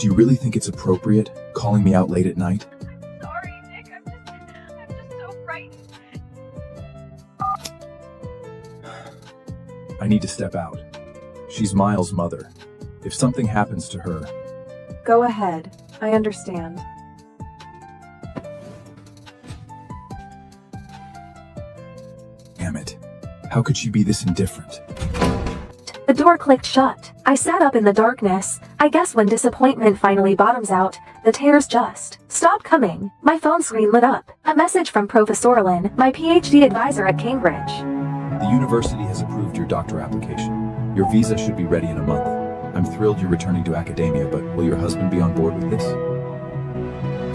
Do you really think it's appropriate, calling me out late at night? Sorry, Nick. I'm just so frightened. I need to step out. She's Miles' mother. If something happens to her... Go ahead. I understand. Damn it. How could she be this indifferent? The door clicked shut. I sat up in the darkness. I guess when disappointment finally bottoms out, the tears just stop coming. My phone screen lit up. A message from Professor Lynn, my PhD advisor at Cambridge. The university has approved your doctor application. Your visa should be ready in a month. I'm thrilled you're returning to academia, but will your husband be on board with this?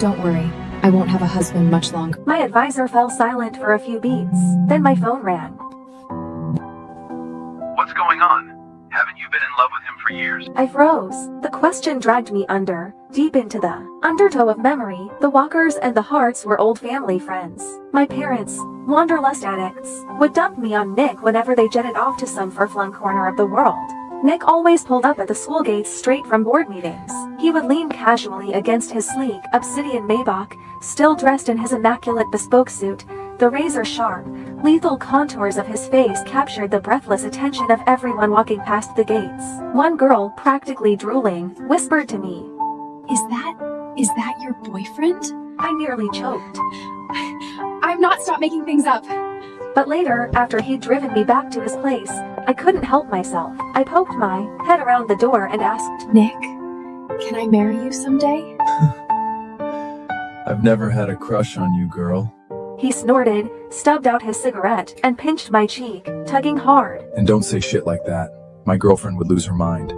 Don't worry. I won't have a husband much longer. My advisor fell silent for a few beats. Then my phone rang. What's going on? Haven't you been in love with him for years? I froze. The question dragged me deep into the undertow of memory. The Walkers and the Harts were old family friends. My parents, wanderlust addicts, would dump me on Nick whenever they jetted off to some far-flung corner of the world. Nick always pulled up at the school gates straight from board meetings. He would lean casually against his sleek, obsidian Maybach, still dressed in his immaculate bespoke suit. The razor-sharp, lethal contours of his face captured the breathless attention of everyone walking past the gates. One girl, practically drooling, whispered to me, Is that your boyfriend? I nearly choked. I'm not stop making things up. But later, after he'd driven me back to his place, I couldn't help myself. I poked my head around the door and asked, Nick, can I marry you someday? I've never had a crush on you, girl. He snorted, stubbed out his cigarette, and pinched my cheek, tugging hard. And don't say shit like that. My girlfriend would lose her mind.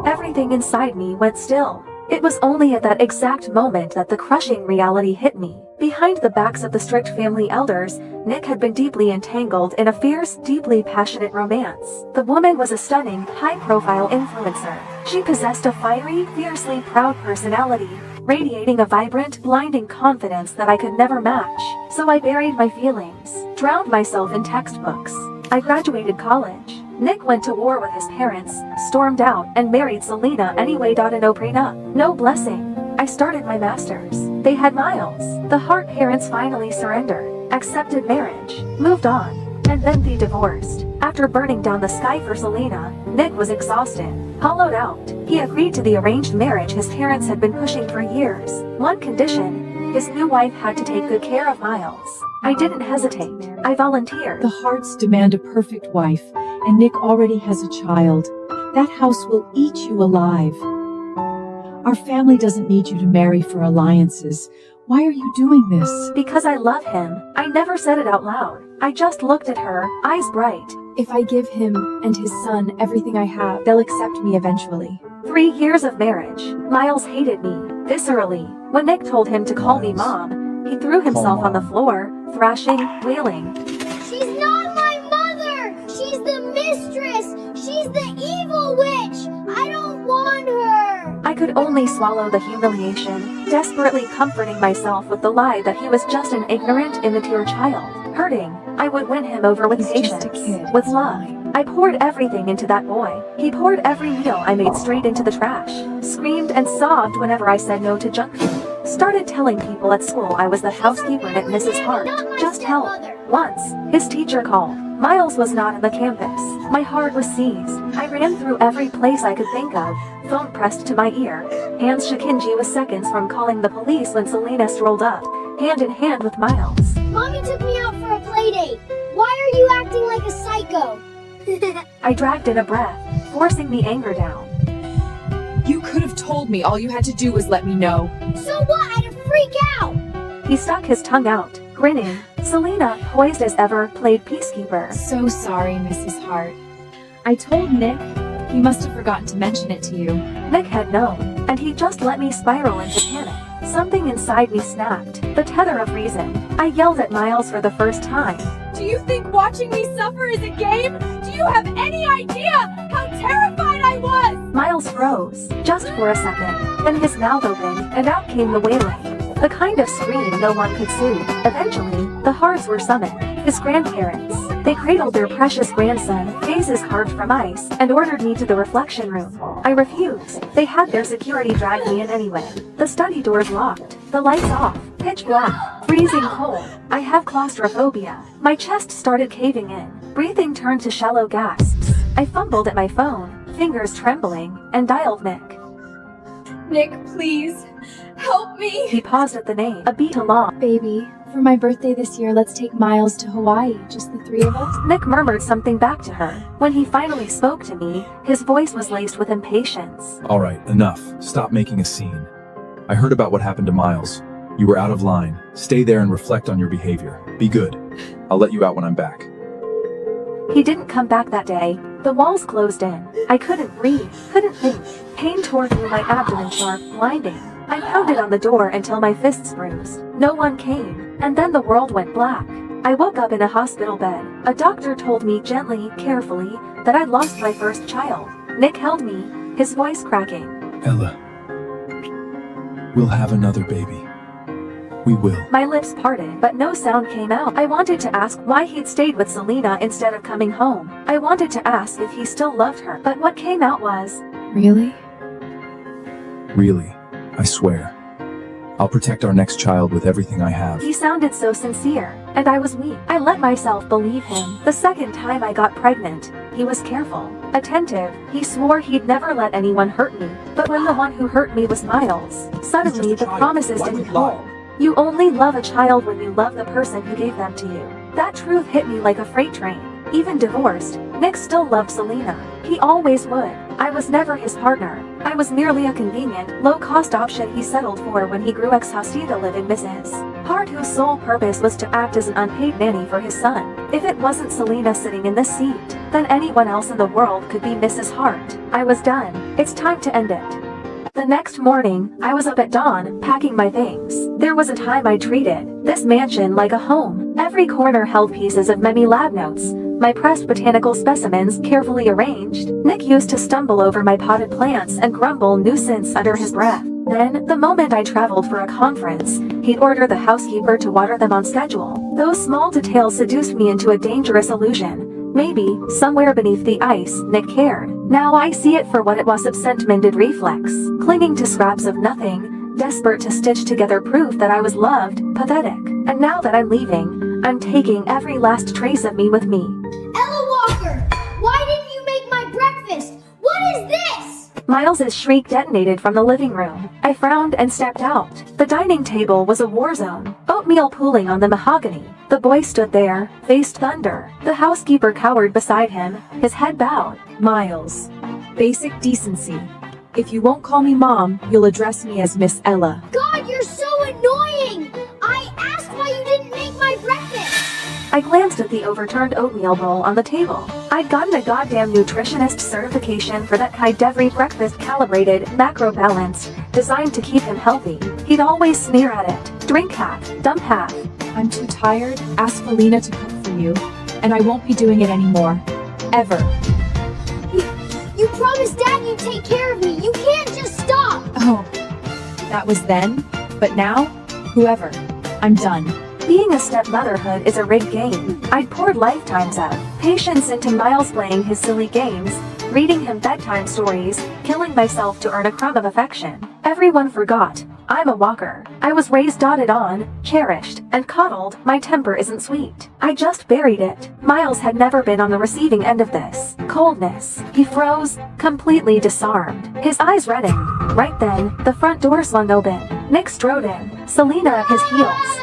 Everything inside me went still. It was only at that exact moment that the crushing reality hit me. Behind the backs of the strict family elders, Nick had been deeply entangled in a fierce, deeply passionate romance. The woman was a stunning, high-profile influencer. She possessed a fiery, fiercely proud personality, radiating a vibrant, blinding confidence that I could never match. So I buried my feelings, drowned myself in textbooks. I graduated college. Nick went to war with his parents, stormed out, and married Selena anyway. No prenup, no blessing. I started my master's. They had Miles. The Hart parents finally surrendered, accepted marriage, moved on, and then they divorced. After burning down the sky for Selena, Nick was exhausted, hollowed out. He agreed to the arranged marriage his parents had been pushing for years. One condition: his new wife had to take good care of Miles. I didn't hesitate. I volunteered. The Harts demand a perfect wife, and Nick already has a child. That house will eat you alive. Our family doesn't need you to marry for alliances. Why are you doing this? Because I love him. I never said it out loud. I just looked at her, eyes bright. If I give him and his son everything I have, they'll accept me eventually. 3 years of marriage. Miles hated me, viscerally. When Nick told him to call me Mom, he threw himself on the floor, thrashing, wailing. She's not my mother! She's the mistress! She's the evil witch! I don't want her! I could only swallow the humiliation, desperately comforting myself with the lie that he was just an ignorant, immature child. Hurting, I would win him over with He's patience, just a kid. with love. I poured everything into that boy. He poured every meal I made straight into the trash, screamed and sobbed whenever I said no to junk food. Started telling people at school I was the housekeeper at Mrs. Hart. Just help. Once, his teacher called. Miles was not on the campus. My heart was seized. I ran through every place I could think of, phone pressed to my ear. Hands Shikinji was seconds from calling the police when Selena strolled up, hand in hand with Miles. Mommy took me out for a play date. Why are you acting like a psycho? I dragged in a breath, forcing the anger down. You could have told me. All you had to do was let me know. So what? I had to freak out! He stuck his tongue out, grinning. Selena, poised as ever, played peacekeeper. So sorry, Mrs. Hart. I told Nick. He must have forgotten to mention it to you. Nick had known, and he just let me spiral into panic. Something inside me snapped, the tether of reason. I yelled at Miles for the first time. Do you think watching me suffer is a game? Do you have any idea how terrified I was? Miles froze, just for a second. Then his mouth opened, and out came the wailing. The kind of scream no one could soothe. Eventually, the Hards were summoned. His grandparents. They cradled their precious grandson, faces carved from ice, and ordered me to the reflection room. I refused. They had their security drag me in anyway. The study doors locked. The lights off. Pitch black. Freezing cold. I have claustrophobia. My chest started caving in. Breathing turned to shallow gasps. I fumbled at my phone, fingers trembling, and dialed Nick. Nick, please, help me. He paused at the name, a beat along. Baby, for my birthday this year, let's take Miles to Hawaii, just the three of us. Nick murmured something back to her. When he finally spoke to me, his voice was laced with impatience. All right, enough. Stop making a scene. I heard about what happened to Miles. You were out of line. Stay there and reflect on your behavior. Be good. I'll let you out when I'm back. He didn't come back that day. The walls closed in. I couldn't breathe, couldn't think. Pain tore through my abdomen sharp, blinding. I pounded on the door until my fists bruised. No one came, and then the world went black. I woke up in a hospital bed. A doctor told me gently, carefully, that I'd lost my first child. Nick held me, his voice cracking. Ella, we'll have another baby. We will. My lips parted, but no sound came out. I wanted to ask why he'd stayed with Selena instead of coming home. I wanted to ask if he still loved her, but what came out was, Really? Really, I swear. I'll protect our next child with everything I have. he sounded so sincere, and I was weak. I let myself believe him. The second time I got pregnant, he was careful, attentive. He swore he'd never let anyone hurt me. But when the one who hurt me was Miles, suddenly the promises didn't hold. You only love a child when you love the person who gave them to you. That truth hit me like a freight train. Even divorced, Nick still loved Selena. He always would. I was never his partner. I was merely a convenient, low-cost option he settled for when he grew exhausted to live in Mrs. Hart, whose sole purpose was to act as an unpaid nanny for his son. If it wasn't Selena sitting in this seat, then anyone else in the world could be Mrs. Hart. I was done. It's time to end it. The next morning, I was up at dawn, packing my things. There was a time I treated this mansion like a home. Every corner held pieces of many lab notes, my pressed botanical specimens carefully arranged. Nick used to stumble over my potted plants and grumble nuisance under his breath. Then, the moment I traveled for a conference, he'd order the housekeeper to water them on schedule. Those small details seduced me into a dangerous illusion. Maybe, somewhere beneath the ice, Nick cared. Now I see it for what it was, a sentimented reflex, clinging to scraps of nothing, desperate to stitch together proof that I was loved, pathetic. And now that I'm leaving, I'm taking every last trace of me with me. Ella Walker, why didn't you make my breakfast? What is this? Miles's shriek detonated from the living room. I frowned and stepped out. The dining table was a war zone, oatmeal pooling on the mahogany. The boy stood there, faced thunder. The housekeeper cowered beside him, his head bowed. Miles, basic decency. If you won't call me Mom, you'll address me as Miss Ella. God, you're so annoying! I asked why you didn't make my breakfast! I glanced at the overturned oatmeal bowl on the table. I'd gotten a goddamn nutritionist certification for that kind. Every breakfast calibrated, macro balanced, designed to keep him healthy. He'd always sneer at it. Drink half, dump half. I'm too tired. Ask Felina to cook for you. And I won't be doing it anymore. Ever. You promised Dad you'd take care of me. You can't just stop! Oh, that was then. But now, whoever. I'm done. Being a stepmotherhood is a rigged game. I'd poured lifetimes of patience into Miles playing his silly games, reading him bedtime stories, killing myself to earn a crumb of affection. Everyone forgot. I'm a walker. I was raised, dotted on, cherished, and coddled. My temper isn't sweet. I just buried it. Miles had never been on the receiving end of this coldness. He froze, completely disarmed. His eyes reddened. Right then, the front door swung open. Nick strode in, Selena at his heels.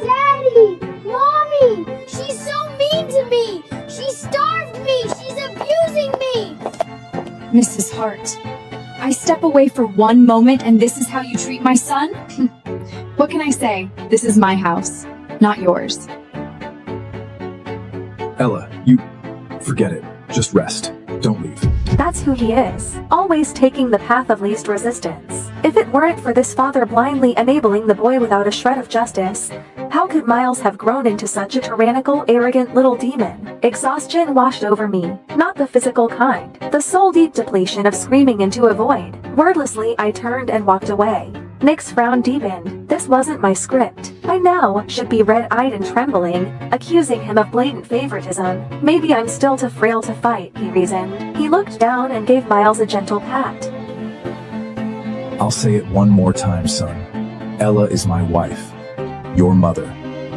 Daddy! Mommy! She's so mean to me! She starved me! She's abusing me! Mrs. Hart, I step away for one moment and this is how you treat my son? What can I say? This is my house, not yours. Ella, forget it. Just rest. Don't leave. That's who he is, always taking the path of least resistance. If it weren't for this father blindly enabling the boy without a shred of justice, how could Miles have grown into such a tyrannical, arrogant little demon? Exhaustion washed over me, not the physical kind, the soul-deep depletion of screaming into a void. Wordlessly, I turned and walked away. Nick's frown deepened. This wasn't my script. I now should be red-eyed and trembling, accusing him of blatant favoritism. Maybe I'm still too frail to fight, he reasoned. He looked down and gave Miles a gentle pat. I'll say it one more time, son. Ella is my wife. Your mother.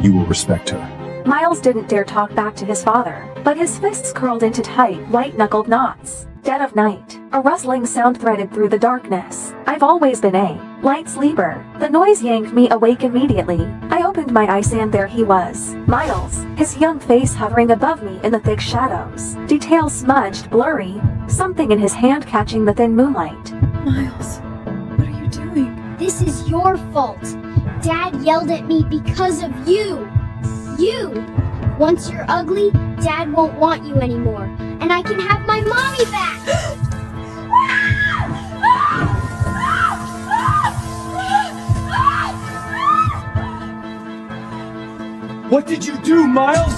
You will respect her. Miles didn't dare talk back to his father, but his fists curled into tight, white-knuckled knots. Dead of night, a rustling sound threaded through the darkness. I've always been a light sleeper. The noise yanked me awake immediately. I opened my eyes and there he was. Miles, his young face hovering above me in the thick shadows. Details smudged, blurry, something in his hand catching the thin moonlight. Miles, what are you doing? This is your fault. Dad yelled at me because of you. You! Once you're ugly, Dad won't want you anymore. And I can have my mommy back! What did you do, Miles?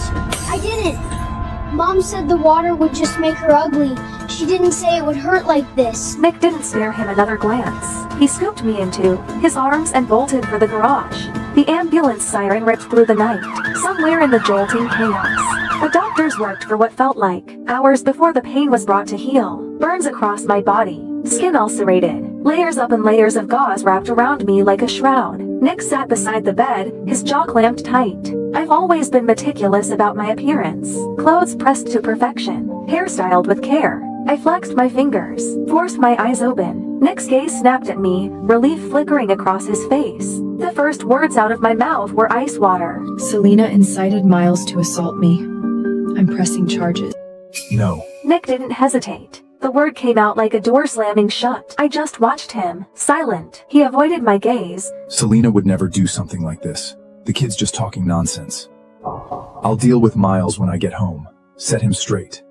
I didn't. Mom said the water would just make her ugly. She didn't say it would hurt like this. Nick didn't spare him another glance. He scooped me into his arms and bolted for the garage. The ambulance siren ripped through the night. Somewhere in the jolting chaos, the doctors worked for what felt like hours before the pain was brought to heal. Burns across my body, skin ulcerated, layers up and layers of gauze wrapped around me like a shroud. Nick sat beside the bed, his jaw clamped tight. I've always been meticulous about my appearance. Clothes pressed to perfection, hairstyled with care. I flexed my fingers, forced my eyes open. Nick's gaze snapped at me, relief flickering across his face. The first words out of my mouth were ice water. Selena incited Miles to assault me. I'm pressing charges. No. Nick didn't hesitate. The word came out like a door slamming shut. I just watched him, silent. He avoided my gaze. Selena would never do something like this. The kid's just talking nonsense. I'll deal with Miles when I get home. Set him straight.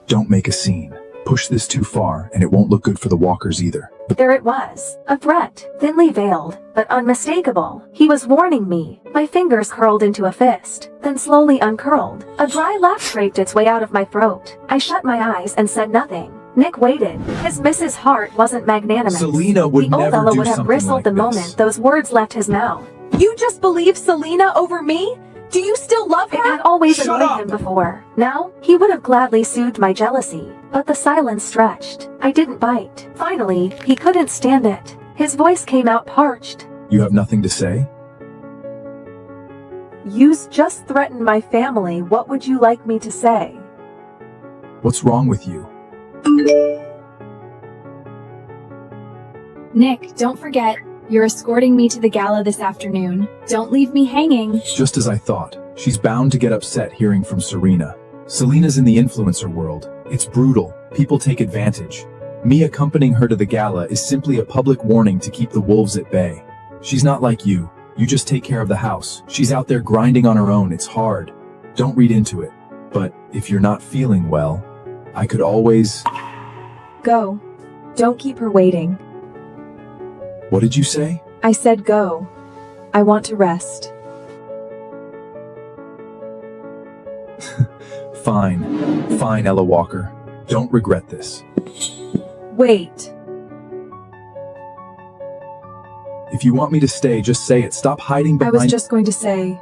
Don't make a scene. Push this too far, and it won't look good for the walkers either. There it was. A threat, thinly veiled, but unmistakable. He was warning me. My fingers curled into a fist, then slowly uncurled. A dry laugh scraped its way out of my throat. I shut my eyes and said nothing. Nick waited. His Mrs. Heart wasn't magnanimous. Selena would the old never fellow do would have something bristled like the this. moment those words left his mouth. You just believe Selena over me? Do you still love It her? had always Shut annoyed up! him before. Now, he would have gladly soothed my jealousy. But the silence stretched. I didn't bite. Finally, he couldn't stand it. His voice came out parched. You have nothing to say? You just threatened my family. What would you like me to say? What's wrong with you? Nick, don't forget, you're escorting me to the gala this afternoon. Don't leave me hanging. Just as I thought. She's bound to get upset hearing from Serena. Selena's in the influencer world. It's brutal. People take advantage. Me accompanying her to the gala is simply a public warning to keep the wolves at bay. She's not like you. You just take care of the house. She's out there grinding on her own. It's hard. Don't read into it. But if you're not feeling well, I could always... Go. Don't keep her waiting. What did you say? I said go. I want to rest. Fine. Fine, Ella Walker. Don't regret this. Wait. If you want me to stay, just say it. Stop hiding I behind... was just going to say,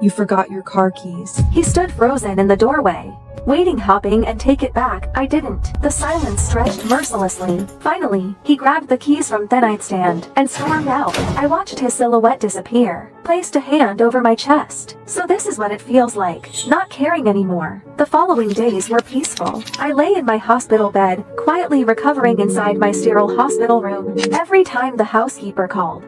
you forgot your car keys. He stood frozen in the doorway, waiting, hopping, and take it back. I didn't. The silence stretched mercilessly. Finally, he grabbed the keys from the nightstand and stormed out. I watched his silhouette disappear, placed a hand over my chest. So this is what it feels like, not caring anymore. The following days were peaceful. I lay in my hospital bed, quietly recovering inside my sterile hospital room. Every time the housekeeper called,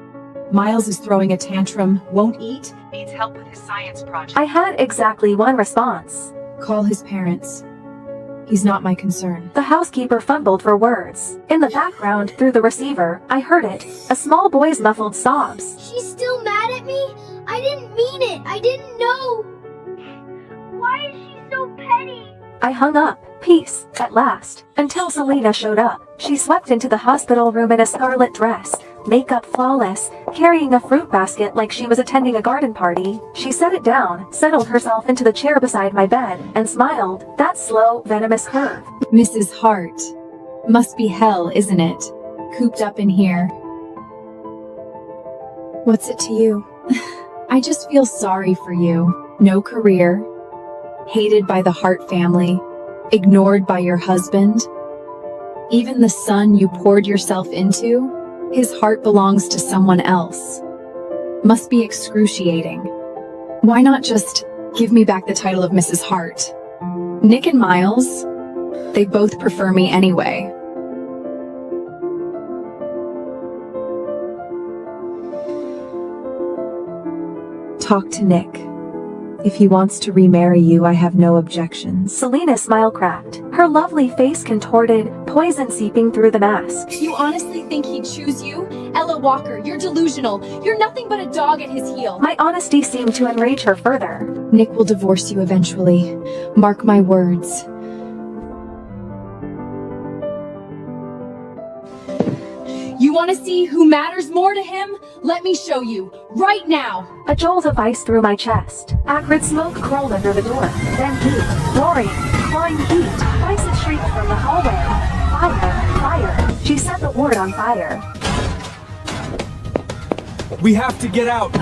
Miles is throwing a tantrum, won't eat, needs help with his science project. I had exactly one response. Call his parents. He's not my concern. The housekeeper fumbled for words. In the background, through the receiver, I heard it. A small boy's muffled sobs. She's still mad at me? I didn't mean it. I didn't know. Why is she so petty? I hung up. Peace, at last, until Selena showed up. She swept into the hospital room in a scarlet dress, makeup flawless, carrying a fruit basket like she was attending a garden party. She set it down, settled herself into the chair beside my bed, and smiled. That slow, venomous curve. Mrs. Hart. Must be hell, isn't it? Cooped up in here. What's it to you? I just feel sorry for you. No career, hated by the Hart family, ignored by your husband. Even the son you poured yourself into, his heart belongs to someone else. Must be excruciating. Why not just give me back the title of Mrs. Hart? Nick and Miles, they both prefer me anyway. Talk to Nick. If he wants to remarry you, I have no objections. Selena smile cracked, her lovely face contorted, poison seeping through the mask. You honestly think he'd choose you? Ella Walker, you're delusional. You're nothing but a dog at his heel. My honesty seemed to enrage her further. Nick will divorce you eventually. Mark my words. You want to see who matters more to him? Let me show you, right now. A jolt of ice through my chest. Acrid smoke curled under the door. Then heat, roaring, clawing heat. Voices shrieked from the hallway. Fire, fire. She set the ward on fire. We have to get out!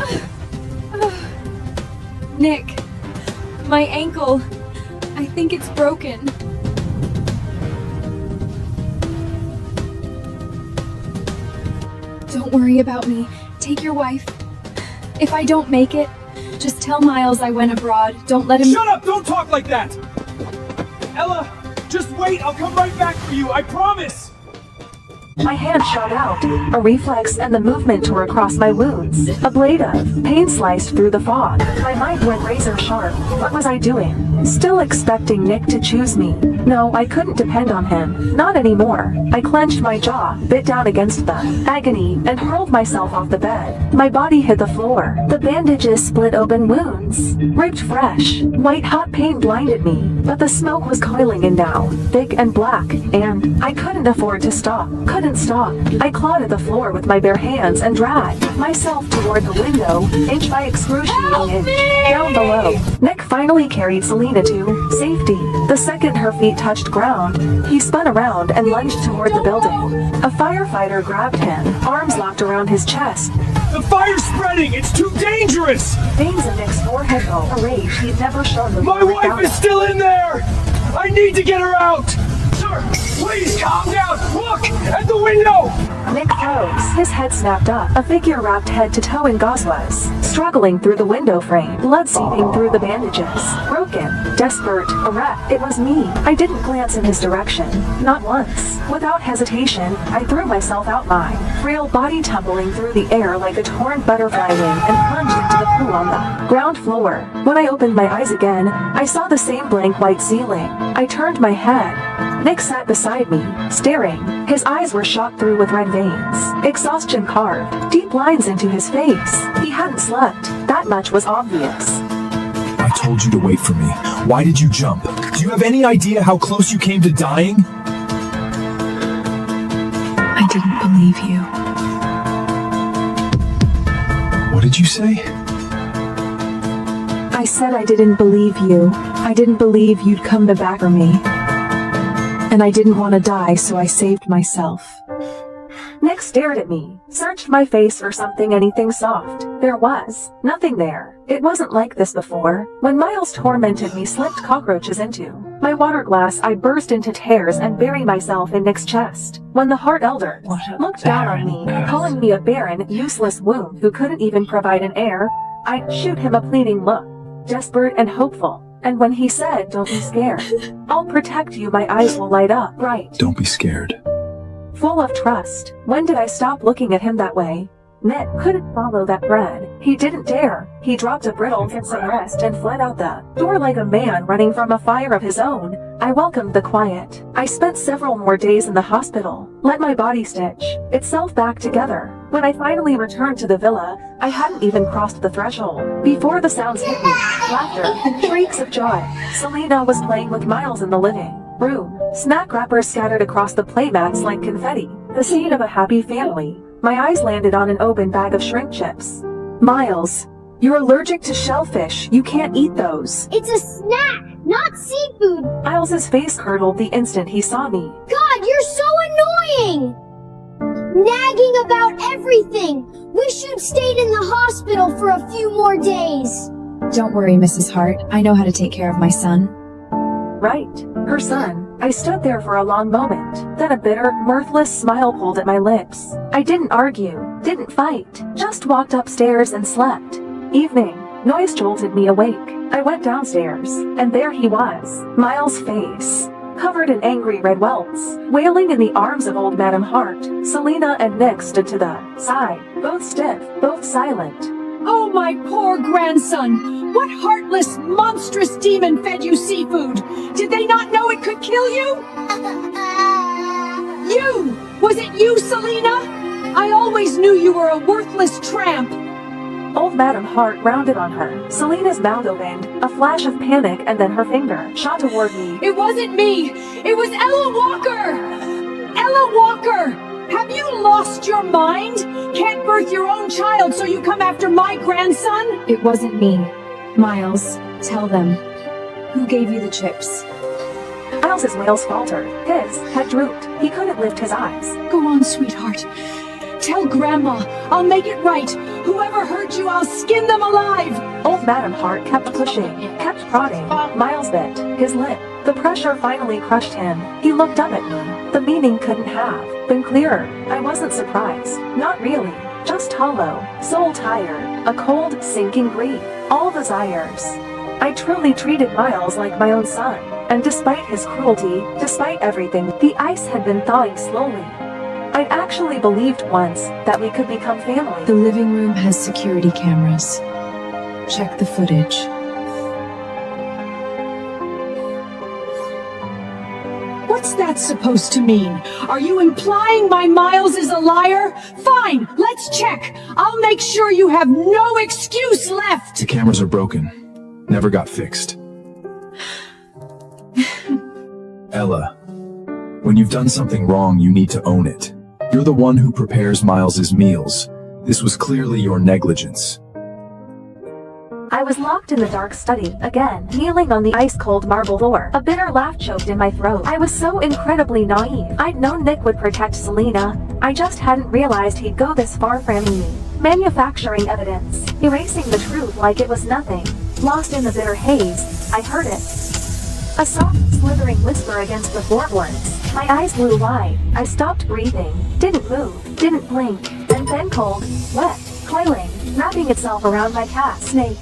Nick, my ankle. I think it's broken. Don't worry about me. Take your wife. If I don't make it, just tell Miles I went abroad. Don't let him— Shut up! Don't talk like that! Ella, just wait! I'll come right back for you, I promise! My hand shot out, a reflex, and the movement tore across my wounds. A blade of pain sliced through the fog. My mind went razor sharp. What was I doing? Still expecting Nick to choose me. No, I couldn't depend on him. Not anymore. I clenched my jaw, bit down against the agony, and hurled myself off the bed. My body hit the floor. The bandages split open wounds. Ripped fresh. White hot pain blinded me, but the smoke was coiling in now, thick and black, and I couldn't afford to stop. Couldn't stop. I clawed at the floor with my bare hands and dragged myself toward the window, inch by excruciating inch. Down below, Nick finally carried Selena to safety. The second her feet touched ground, he spun around and lunged toward the building. A firefighter grabbed him, arms locked around his chest. The fire's spreading! It's too dangerous! Veins in Nick's forehead glow, a rage he'd never shown before. My wife is still in there! I need to get her out! Sir, please calm down! Look! At the window! Nick froze. His head snapped up. A figure wrapped head to toe in gauze was struggling through the window frame, blood seeping through the bandages. Broken, desperate, erect. It was me. I didn't glance in his direction. Not once. Without hesitation, I threw myself out, my frail body tumbling through the air like a torn butterfly wing, and plunged into the pool on the ground floor. When I opened my eyes again, I saw the same blank white ceiling. I turned my head. Nick sat beside me, staring. His eyes were shot through with red veins. Exhaustion carved deep lines into his face. He hadn't slept. That much was obvious. I told you to wait for me. Why did you jump? Do you have any idea how close you came to dying? I didn't believe you. What did you say? I said I didn't believe you. I didn't believe you'd come back for me. And I didn't want to die, so I saved myself. Nick stared at me, searched my face for something, anything soft. There was nothing there. It wasn't like this before. When Miles tormented me, slipped cockroaches into my water glass, I burst into tears and buried myself in Nick's chest. When the Hart elder looked down on me, calling me a barren, useless womb who couldn't even provide an heir, I'd shoot him a pleading look, desperate and hopeful. And when he said, "Don't be scared, I'll protect you," my eyes will light up bright. Don't be scared. Full of trust. When did I stop looking at him that way? Nick couldn't follow that thread. He didn't dare. He dropped a brittle in some rest and fled out the door like a man running from a fire of his own. I welcomed the quiet. I spent several more days in the hospital. Let my body stitch itself back together. When I finally returned to the villa, I hadn't even crossed the threshold before the sounds hit me. Laughter, shrieks of joy. Selena was playing with Miles in the living room. Snack wrappers scattered across the playmats like confetti. The scene of a happy family. My eyes landed on an open bag of shrimp chips. Miles, you're allergic to shellfish. You can't eat those. It's a snack, not seafood. Miles's face curdled the instant he saw me. God, you're so annoying! nagging about everything. Wish you'd stayed in the hospital for a few more days. Don't worry, Mrs. Hart. I know how to take care of my son. Right, her son. I stood there for a long moment. Then a bitter, mirthless smile pulled at my lips. I didn't argue, didn't fight, just walked upstairs and slept. Evening. Noise jolted me awake. I went downstairs, and there he was, Miles' face, covered in angry red welts, wailing in the arms of old Madam Hart. Selina and Nick stood to the side, both stiff, both silent. Oh, my poor grandson! What heartless, monstrous demon fed you seafood? Did they not know it could kill you? You! Was it you, Selina? I always knew you were a worthless tramp. Old Madam Hart rounded on her. Selina's mouth opened, a flash of panic, and then her finger shot toward me. It wasn't me! It was Ella Walker! Ella Walker! Have you lost your mind? Can't birth your own child, so you come after my grandson? It wasn't me. Miles, tell them. Who gave you the chips? Miles's wails faltered. His head drooped. He couldn't lift his eyes. Go on, sweetheart. Tell Grandma. I'll make it right. Whoever hurt you, I'll skin them alive. Old Madam Hart kept pushing, kept prodding. Miles bit his lip. The pressure finally crushed him. He looked up at me. The meaning couldn't have been clearer. I wasn't surprised. Not really. Just hollow, soul tired, a cold, sinking grief. All desires. I truly treated Miles like my own son. And despite his cruelty, despite everything, the ice had been thawing slowly. I'd actually believed once that we could become family. The living room has security cameras. Check the footage. What's that supposed to mean? Are you implying my Miles is a liar? Fine, let's check. I'll make sure you have no excuse left. The cameras are broken. Never got fixed. Ella, when you've done something wrong, you need to own it. You're the one who prepares Miles's meals. This was clearly your negligence. I was locked in the dark study, again, kneeling on the ice-cold marble floor. A bitter laugh choked in my throat. I was so incredibly naive. I'd known Nick would protect Selina. I just hadn't realized he'd go this far from me. Manufacturing evidence, erasing the truth like it was nothing. Lost in the bitter haze, I heard it. A soft, slithering whisper against the floorboards. My eyes grew wide. I stopped breathing, didn't move, didn't blink, and then cold, wet, coiling, wrapping itself around my calf. Snake.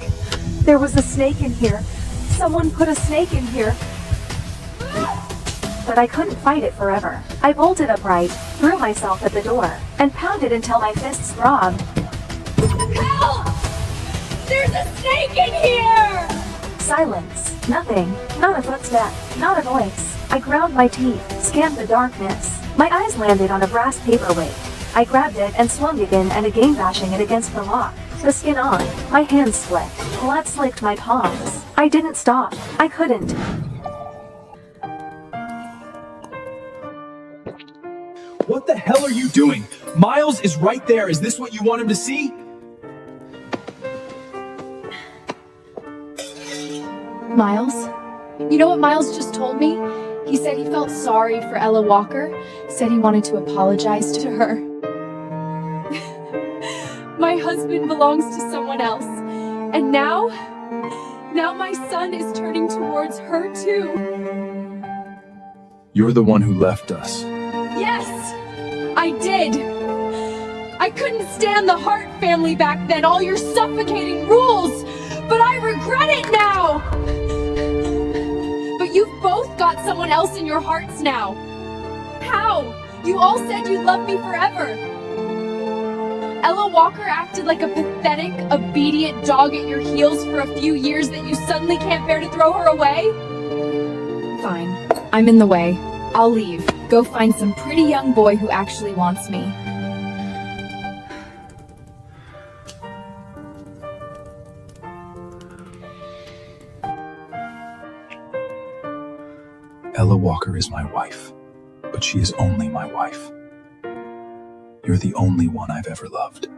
There was a snake in here. Someone put a snake in here. But I couldn't fight it forever. I bolted upright, threw myself at the door, and pounded until my fists throbbed. Help! There's a snake in here! Silence. Nothing. Not a footstep. Not a voice. I ground my teeth, scanned the darkness. My eyes landed on a brass paperweight. I grabbed it and swung again and again, bashing it against the lock. The skin on. My hands split. Blood slicked my palms. I didn't stop. I couldn't. What the hell are you doing? Miles is right there. Is this what you want him to see? Miles? You know what Miles just told me? He said he felt sorry for Ella Walker, said he wanted to apologize to her. My husband belongs to someone else, and now my son is turning towards her too. You're the one who left us. Yes, I did. I couldn't stand the Hart family back then, all your suffocating rules, but I regret it now. But you've both got someone else in your hearts now. How? You all said you'd love me forever. Ella Walker acted like a pathetic, obedient dog at your heels for a few years that you suddenly can't bear to throw her away? Fine. I'm in the way. I'll leave. Go find some pretty young boy who actually wants me. Ella Walker is my wife, but she is only my wife. You're the only one I've ever loved.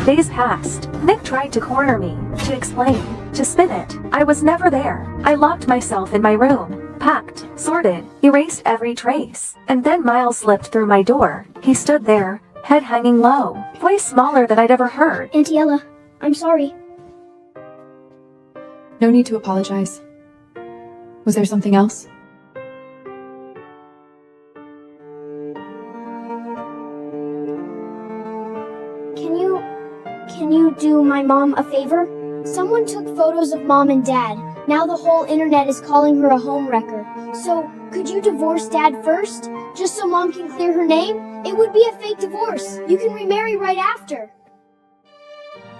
Days passed. Nick tried to corner me, to explain, to spin it. I was never there. I locked myself in my room, packed, sorted, erased every trace. And then Miles slipped through my door. He stood there, head hanging low, voice smaller than I'd ever heard. Auntie Ella, I'm sorry. No need to apologize. Was there something else? Can you do my mom a favor? Someone took photos of mom and dad. Now the whole internet is calling her a homewrecker. So, could you divorce dad first? Just so mom can clear her name? It would be a fake divorce. You can remarry right after.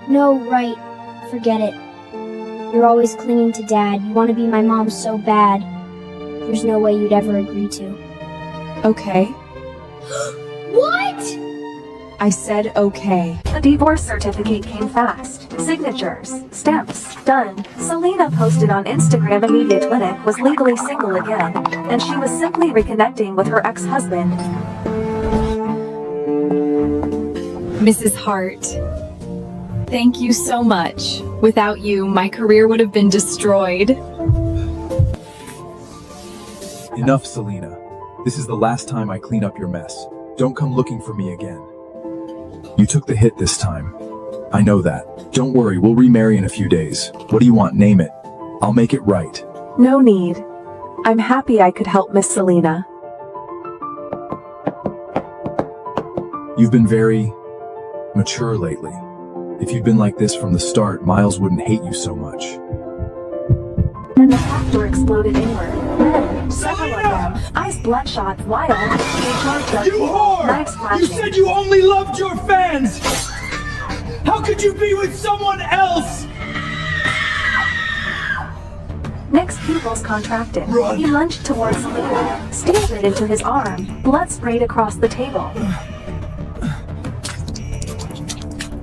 No, right. Forget it. You're always clinging to dad. You want to be my mom so bad. There's no way you'd ever agree to. Okay. What? I said okay. The divorce certificate came fast. Signatures, stamps, done. Selena posted on Instagram immediate Clinic was legally single again, and she was simply reconnecting with her ex-husband. Mrs. Hart, thank you so much. Without you, my career would have been destroyed. Enough, Selena. This is the last time I clean up your mess. Don't come looking for me again. You took the hit this time. I know that. Don't worry, we'll remarry in a few days. What do you want? Name it. I'll make it right. No need. I'm happy I could help Miss Selena. You've been very mature lately. If you'd been like this from the start, Miles wouldn't hate you so much. And the back door exploded inward. Men, several of them, eyes bloodshot, wild, they charged up, You whore! knives You flashing. said you only loved your fans! How could you be with someone else? Nick's pupils contracted. Run. He lunged towards Selena, stabbed it into his arm. Blood sprayed across the table.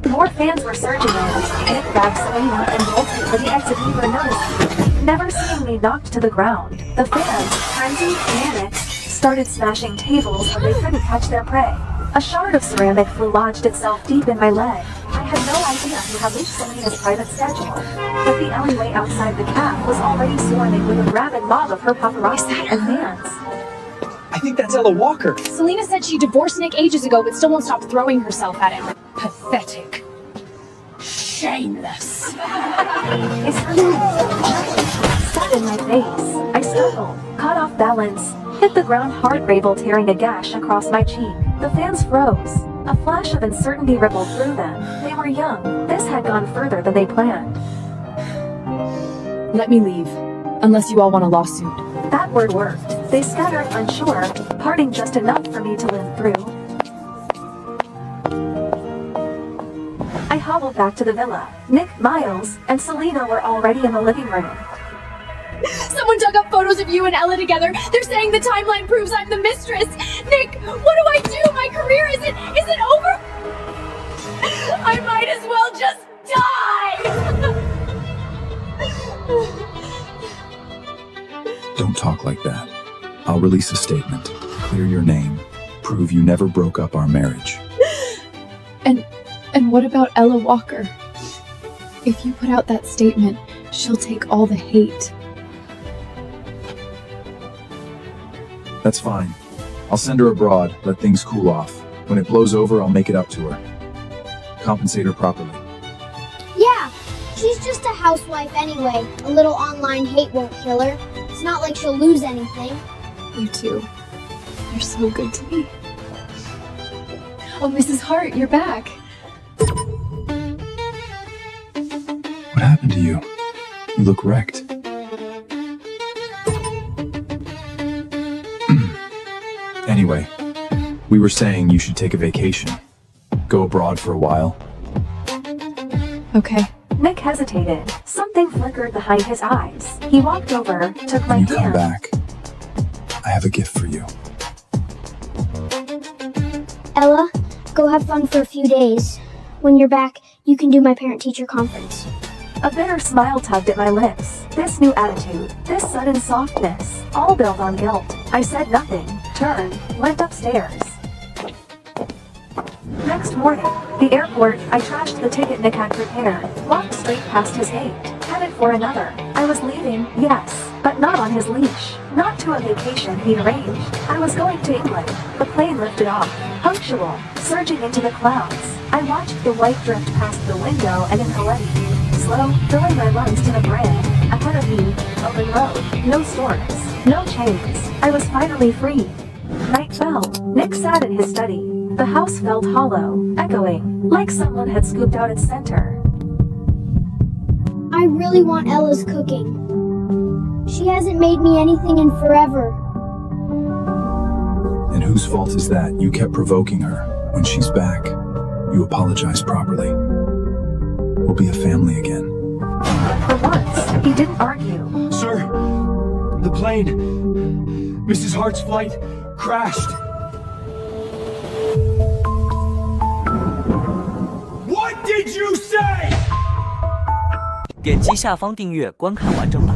More fans were surging in. Nick grabbed Selena and bolted for the exit before noticing. Never seeing me knocked to the ground, the fans, frenzied, manic, started smashing tables when they couldn't catch their prey. A shard of ceramic flew lodged itself deep in my leg. I had no idea who had leaked Selena's private schedule, but the alleyway outside the cab was already swarming with a rabid mob of her paparazzi and fans. I think that's Ella Walker. Selena said she divorced Nick ages ago, but still won't stop throwing herself at him. Pathetic. Shameless. His sat in my face. I stumbled, caught off balance, hit the ground hard, gravel tearing a gash across my cheek. The fans froze. A flash of uncertainty rippled through them. They were young. This had gone further than they planned. Let me leave, unless you all want a lawsuit. That word worked. They scattered, unsure, parting just enough for me to live through. I hobbled back to the villa. Nick, Miles, and Selena were already in the living room. Someone dug up photos of you and Ella together. They're saying the timeline proves I'm the mistress. Nick, what do I do? My career is it over? I might as well just die. Don't talk like that. I'll release a statement. Clear your name. Prove you never broke up our marriage. And what about Ella Walker? If you put out that statement, she'll take all the hate. That's fine. I'll send her abroad, let things cool off. When it blows over, I'll make it up to her. Compensate her properly. Yeah, she's just a housewife anyway. A little online hate won't kill her. It's not like she'll lose anything. You too. You're so good to me. Oh, Mrs. Hart, you're back. What happened to you? You look wrecked. Anyway, we were saying you should take a vacation. Go abroad for a while. Okay. Nick hesitated. Something flickered behind his eyes. He walked over, took my When you come hand. back, I have a gift for you. Ella, go have fun for a few days. When you're back, you can do my parent-teacher conference. A bitter smile tugged at my lips. This new attitude, this sudden softness, all built on guilt. I said nothing, turned, went upstairs. next morning, the airport, I trashed the ticket Nick had prepared, walked straight past his gate, headed for another. I was leaving, yes, but not on his leash. Not to a vacation he'd arranged. I was going to England. The plane lifted off, punctual, surging into the clouds. I watched the white drift past the window and in Hawaii. Slow, filling my lungs to the brim. Ahead of me, open road, no storms, no chains. I was finally free. Night fell. Nick sat in his study. The house felt hollow, echoing, like someone had scooped out its center. I really want Ella's cooking. She hasn't made me anything in forever. And whose fault is that? You kept provoking her. When she's back, you apologize properly. We'll be a family again. For once, he didn't argue. Sir, the plane, Mrs. Hart's flight, crashed. What did you say? 点击下方订阅观看完整版。